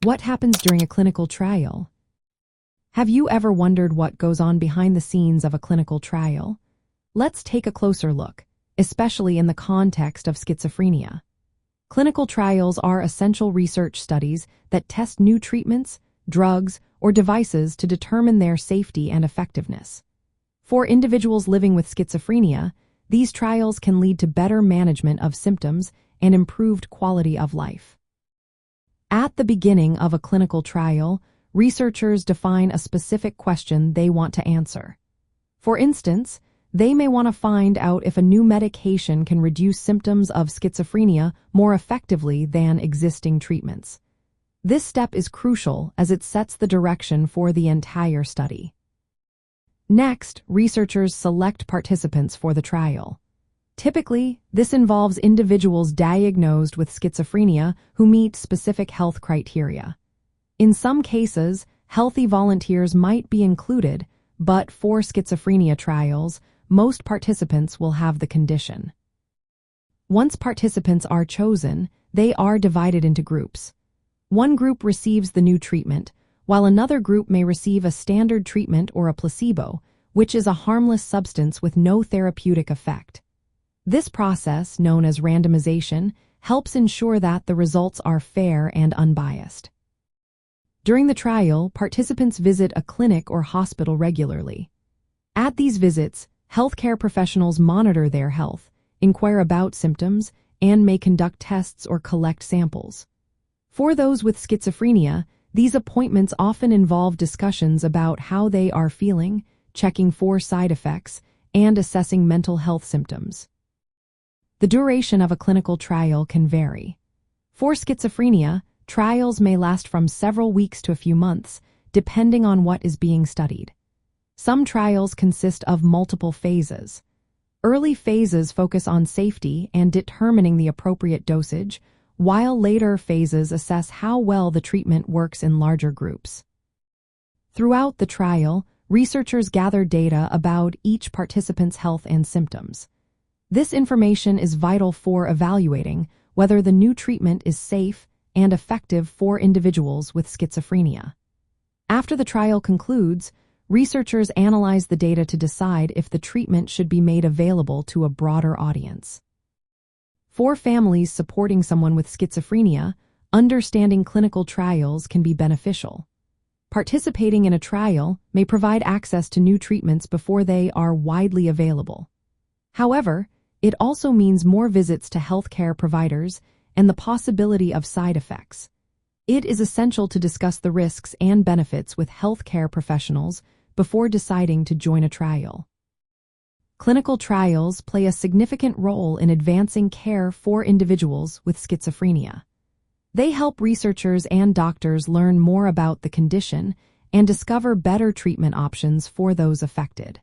What happens during a clinical trial? Have you ever wondered what goes on behind the scenes of a clinical trial? Let's take a closer look, especially in the context of schizophrenia. Clinical trials are essential research studies that test new treatments, drugs, or devices to determine their safety and effectiveness. For individuals living with schizophrenia, these trials can lead to better management of symptoms and improved quality of life. At the beginning of a clinical trial, researchers define a specific question they want to answer. For instance, they may want to find out if a new medication can reduce symptoms of schizophrenia more effectively than existing treatments. This step is crucial as it sets the direction for the entire study. Next, researchers select participants for the trial. Typically, this involves individuals diagnosed with schizophrenia who meet specific health criteria. In some cases, healthy volunteers might be included, but for schizophrenia trials, most participants will have the condition. Once participants are chosen, they are divided into groups. One group receives the new treatment, while another group may receive a standard treatment or a placebo, which is a harmless substance with no therapeutic effect. This process, known as randomization, helps ensure that the results are fair and unbiased. During the trial, participants visit a clinic or hospital regularly. At these visits, healthcare professionals monitor their health, inquire about symptoms, and may conduct tests or collect samples. For those with schizophrenia, these appointments often involve discussions about how they are feeling, checking for side effects, and assessing mental health symptoms. The duration of a clinical trial can vary. For schizophrenia, trials may last from several weeks to a few months, depending on what is being studied. Some trials consist of multiple phases. Early phases focus on safety and determining the appropriate dosage, while later phases assess how well the treatment works in larger groups. Throughout the trial, researchers gather data about each participant's health and symptoms. This information is vital for evaluating whether the new treatment is safe and effective for individuals with schizophrenia. After the trial concludes, researchers analyze the data to decide if the treatment should be made available to a broader audience. For families supporting someone with schizophrenia, understanding clinical trials can be beneficial. Participating in a trial may provide access to new treatments before they are widely available. However, it also means more visits to healthcare providers and the possibility of side effects. It is essential to discuss the risks and benefits with healthcare professionals before deciding to join a trial. Clinical trials play a significant role in advancing care for individuals with schizophrenia. They help researchers and doctors learn more about the condition and discover better treatment options for those affected.